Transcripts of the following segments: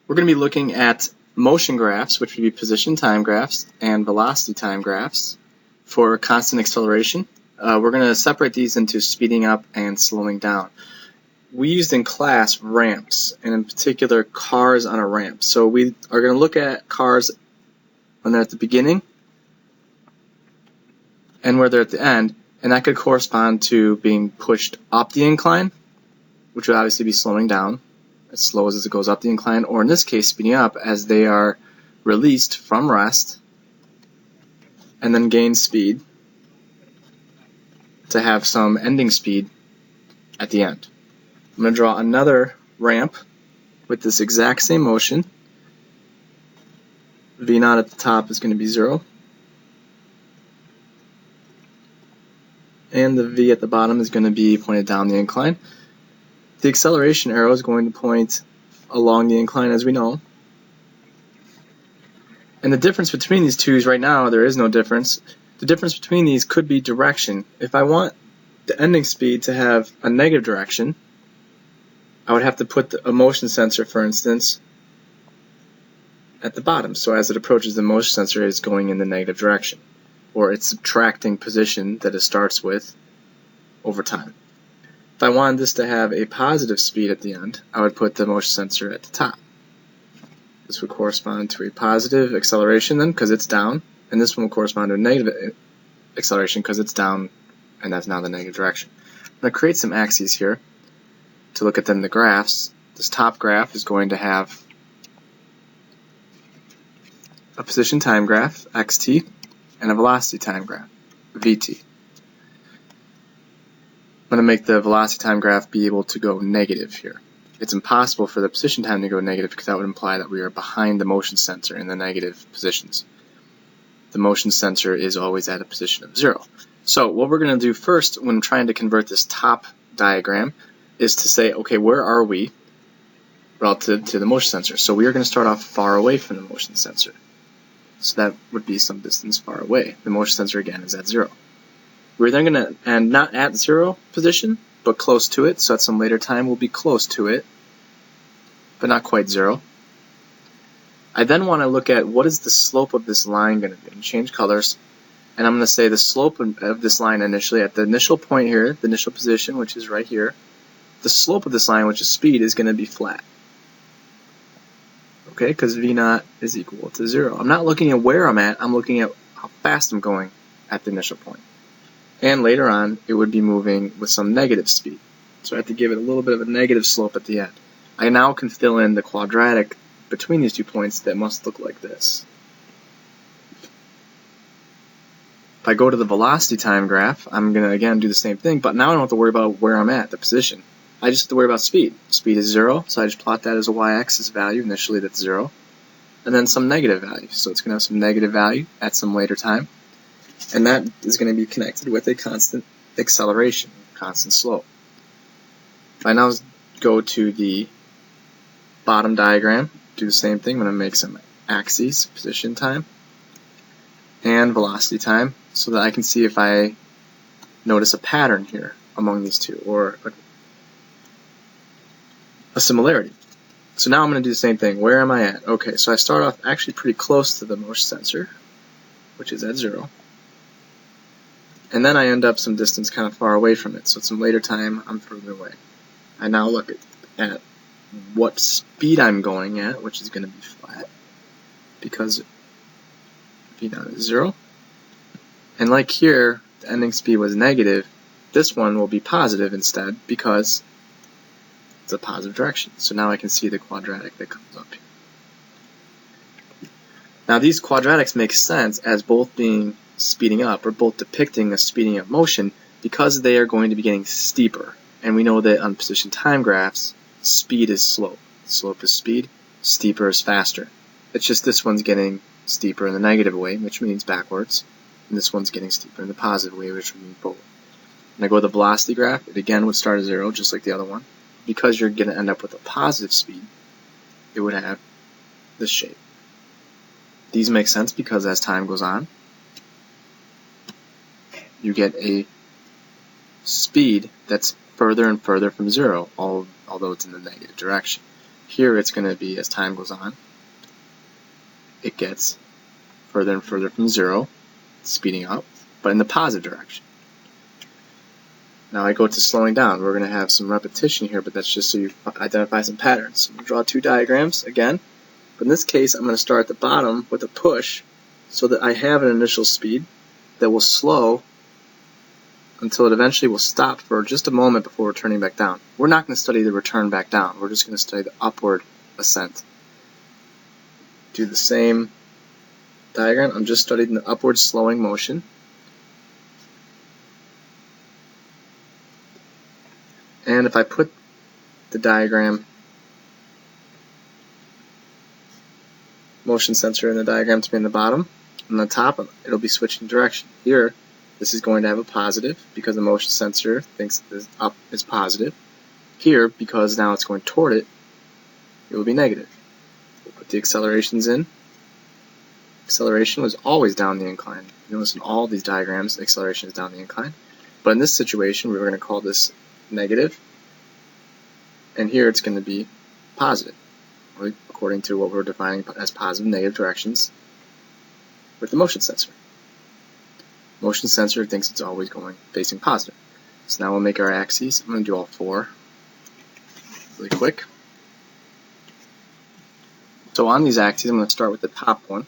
We're going to be looking at motion graphs, which would be position time graphs, and velocity time graphs for constant acceleration. We're going to separate these into speeding up and slowing down. We used in class ramps, and in particular cars on a ramp. So we are going to look at cars when they're at the beginning and where they're at the end, and that could correspond to being pushed up the incline, which would obviously be slowing down as slow as it goes up the incline, or in this case speeding up as they are released from rest and then gain speed to have some ending speed at the end. I'm going to draw another ramp with this exact same motion. V0 at the top is going to be 0. And the V at the bottom is going to be pointed down the incline. The acceleration arrow is going to point along the incline, as we know. And the difference between these two is right now there is no difference. The difference between these could be direction. If I want the ending speed to have a negative direction, I would have to put a motion sensor, for instance, at the bottom. So as it approaches, the motion sensor is going in the negative direction, or it's subtracting position that it starts with over time. If I wanted this to have a positive speed at the end, I would put the motion sensor at the top. This would correspond to a positive acceleration then, because it's down, and this one will correspond to a negative acceleration because it's down, and that's now the negative direction. I'm going to create some axes here to look at them in the graphs. This top graph is going to have a position time graph, xt, and a velocity time graph, vt. I'm going to make the velocity time graph be able to go negative here. It's impossible for the position time to go negative because that would imply that we are behind the motion sensor in the negative positions. The motion sensor is always at a position of 0. So what we're going to do first when trying to convert this top diagram is to say, okay, where are we relative to the motion sensor? So we are going to start off far away from the motion sensor. So that would be some distance far away. The motion sensor again is at 0. We're then going to end not at 0 position, but close to it. So at some later time we'll be close to it, but not quite 0. I then want to look at what is the slope of this line going to be. Change colors, and I'm going to say the slope of this line initially at the initial point here, the initial position, which is right here. The slope of this line, which is speed, is going to be flat. Okay, because V0 is equal to 0. I'm not looking at where I'm at, I'm looking at how fast I'm going at the initial point. And later on, it would be moving with some negative speed. So I have to give it a little bit of a negative slope at the end. I now can fill in the quadratic between these 2 points that must look like this. If I go to the velocity time graph, I'm going to again do the same thing, but now I don't have to worry about where I'm at, the position. I just have to worry about speed. Speed is 0, so I just plot that as a y-axis value. Initially that's 0. And then some negative value. So it's going to have some negative value at some later time. And that is going to be connected with a constant acceleration, constant slope. If I now go to the bottom diagram, do the same thing. I'm going to make some axes, position time, and velocity time, so that I can see if I notice a pattern here among these two, or a similarity. So now I'm going to do the same thing. Where am I at? Okay, so I start off actually pretty close to the motion sensor, which is at 0. And then I end up some distance kind of far away from it. So at some later time, I'm further away. I now look at what speed I'm going at, which is going to be flat, because V0 is 0. And like here, the ending speed was negative. This one will be positive instead, because it's a positive direction. So now I can see the quadratic that comes up here. Now these quadratics make sense as both being speeding up, or both depicting a speeding up motion, because they are going to be getting steeper. And we know that on position time graphs, speed is slope. Slope is speed, steeper is faster. It's just this one's getting steeper in the negative way, which means backwards, and this one's getting steeper in the positive way, which would mean forward. When I go to the velocity graph, it again would start at 0, just like the other one. Because you're going to end up with a positive speed, it would have this shape. These make sense because as time goes on, you get a speed that's further and further from 0, although it's in the negative direction. Here it's going to be, as time goes on, it gets further and further from 0, speeding up, but in the positive direction. Now I go to slowing down. We're going to have some repetition here, but that's just so you identify some patterns. So I'm going to draw two diagrams again, but in this case I'm going to start at the bottom with a push so that I have an initial speed that will slow until it eventually will stop for just a moment before returning back down. We're not going to study the return back down. We're just going to study the upward ascent. Do the same diagram. I'm just studying the upward slowing motion. And if I put the diagram, motion sensor in the diagram to be in the bottom, on the top, it'll be switching direction. Here, this is going to have a positive because the motion sensor thinks this up is positive. Here, because now it's going toward it, it will be negative. We'll put the accelerations in. Acceleration was always down the incline. You notice in all these diagrams, acceleration is down the incline. But in this situation, we're going to call this negative, and here it's going to be positive, right, according to what we're defining as positive and negative directions with the motion sensor. Motion sensor thinks it's always going facing positive. So now we'll make our axes. I'm going to do all four really quick. So on these axes, I'm going to start with the top one,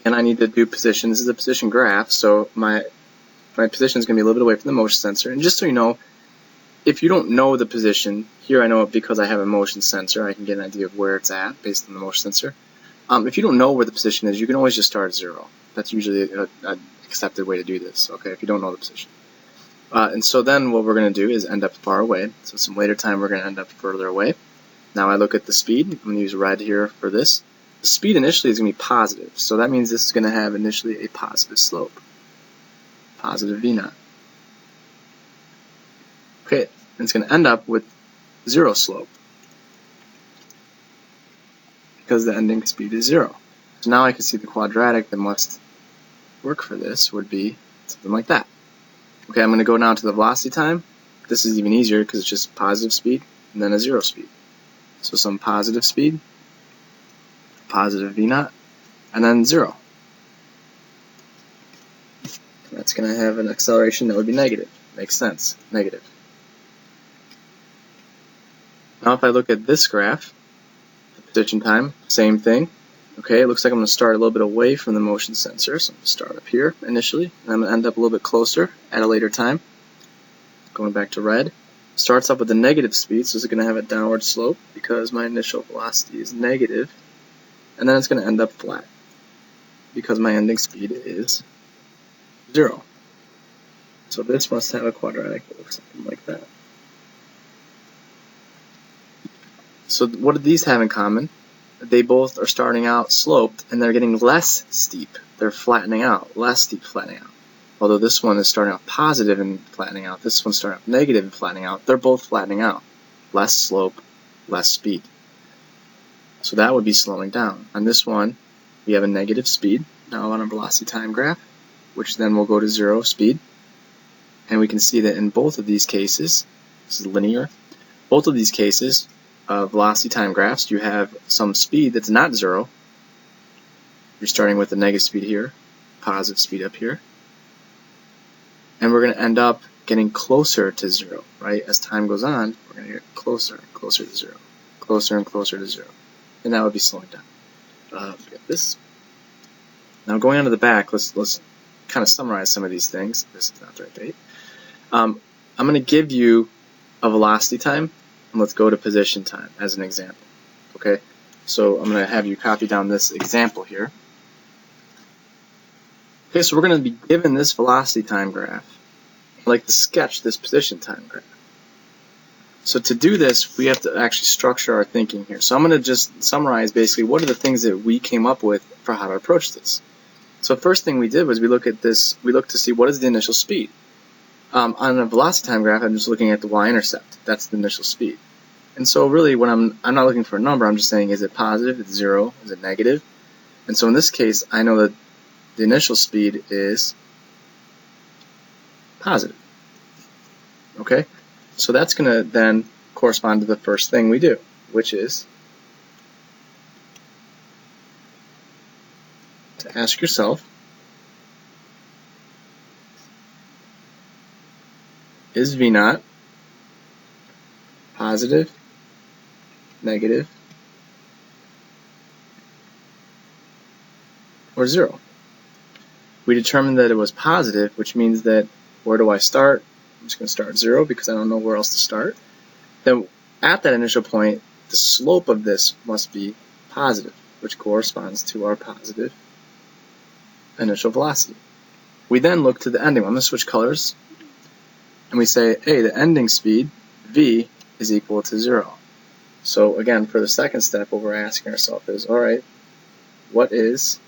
and I need to do position. This is a position graph, so my position is going to be a little bit away from the motion sensor. And just so you know, if you don't know the position, here I know it because I have a motion sensor. I can get an idea of where it's at based on the motion sensor. If you don't know where the position is, you can always just start at 0. That's usually an accepted way to do this, okay, if you don't know the position. And so then what we're going to do is end up far away. So some later time we're going to end up further away. Now I look at the speed. I'm going to use red here for this. The speed initially is going to be positive, so that means this is going to have initially a positive slope. Positive V0. Okay, and it's going to end up with 0 slope because the ending speed is 0. So now I can see the quadratic that must work for this would be something like that. Okay, I'm going to go now to the velocity time. This is even easier because it's just positive speed and then a 0 speed. So some positive speed, positive V0, and then 0. And that's going to have an acceleration that would be negative. Makes sense, negative. Now if I look at this graph, the position time, same thing. Okay, it looks like I'm going to start a little bit away from the motion sensor, so I'm going to start up here initially, and I'm going to end up a little bit closer at a later time. Going back to red. Starts up with a negative speed, so it's going to have a downward slope because my initial velocity is negative, and then it's going to end up flat because my ending speed is 0. So this must have a quadratic that looks something like that. So what do these have in common? They both are starting out sloped and they're getting less steep. They're flattening out, less steep flattening out. Although this one is starting out positive and flattening out, this one's starting out negative and flattening out. They're both flattening out. Less slope, less speed. So that would be slowing down. On this one, we have a negative speed, now on a velocity time graph, which then will go to 0 speed. And we can see that in both of these cases, this is linear, both of these cases, velocity time graphs, you have some speed that's not 0. You're starting with a negative speed here, positive speed up here. And we're going to end up getting closer to 0, right? As time goes on, we're going to get closer and closer to 0. Closer and closer to 0. And that would be slowing down. Get this. Now going on to the back, let's kind of summarize some of these things. This is not the right date. I'm going to give you a velocity time, and let's go to position time as an example. Okay, so I'm going to have you copy down this example here. Okay, so we're going to be given this velocity time graph. I'd like to sketch this position time graph. So to do this, we have to actually structure our thinking here. So I'm going to just summarize basically what are the things that we came up with for how to approach this. So first thing we did was we looked to see what is the initial speed. On a velocity time graph, I'm just looking at the y-intercept. That's the initial speed. And so really, when I'm not looking for a number, I'm just saying, is it positive, is it 0, is it negative? And so in this case, I know that the initial speed is positive. Okay? So that's going to then correspond to the first thing we do. which is to ask yourself, is V naught positive, negative, or 0? We determined that it was positive, which means that where do I start? I'm just going to start 0 because I don't know where else to start. Then at that initial point, the slope of this must be positive, which corresponds to our positive initial velocity. We then look to the ending. I'm going to switch colors, and we say, hey, the ending speed, v, is equal to 0. So again, for the second step, what we're asking ourselves is, all right, what is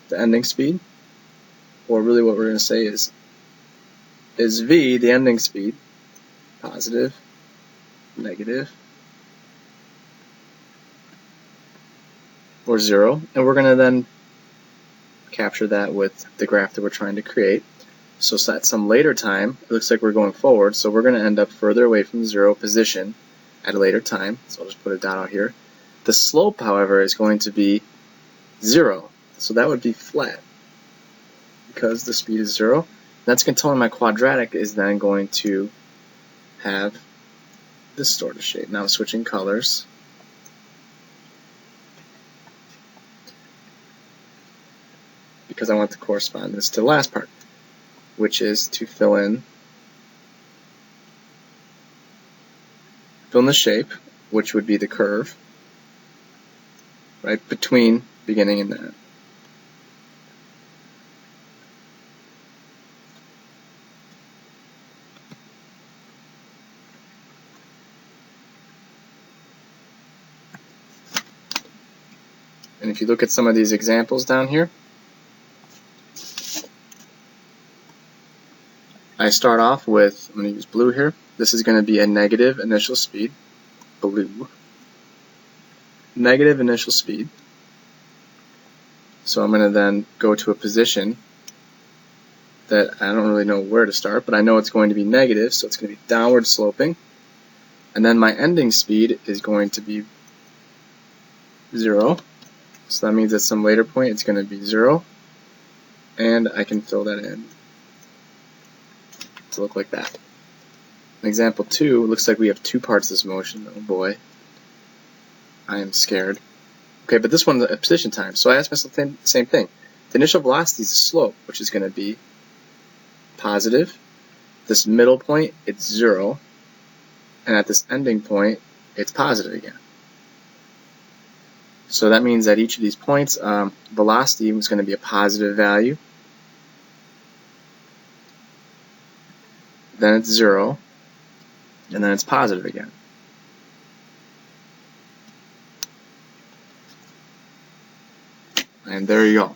the ending speed? Or really what we're going to say is v, the ending speed, positive, negative, or 0? And we're going to then capture that with the graph that we're trying to create. So at some later time, it looks like we're going forward, so we're going to end up further away from the 0 position at a later time. So I'll just put a dot out here. The slope, however, is going to be 0. So that would be flat because the speed is 0. That's going to tell me my quadratic is then going to have this sort of shape. Now I'm switching colors. Because I want the correspondence to the last part, which is to fill in the shape, which would be the curve, right, between beginning and end. And if you look at some of these examples down here, I start off with, I'm going to use blue here. This is going to be a negative initial speed, blue. Negative initial speed. So I'm going to then go to a position that I don't really know where to start, but I know it's going to be negative, so it's going to be downward sloping. And then my ending speed is going to be 0. So that means at some later point it's going to be 0. And I can fill that in to look like that. In example 2, it looks like we have two parts of this motion. Oh boy. I am scared. Okay, but this one's a position time. So I ask myself the same thing. The initial velocity is the slope, which is going to be positive. This middle point, it's 0. And at this ending point, it's positive again. So that means at each of these points, velocity is going to be a positive value. Then it's 0. And then it's positive again. And there you go.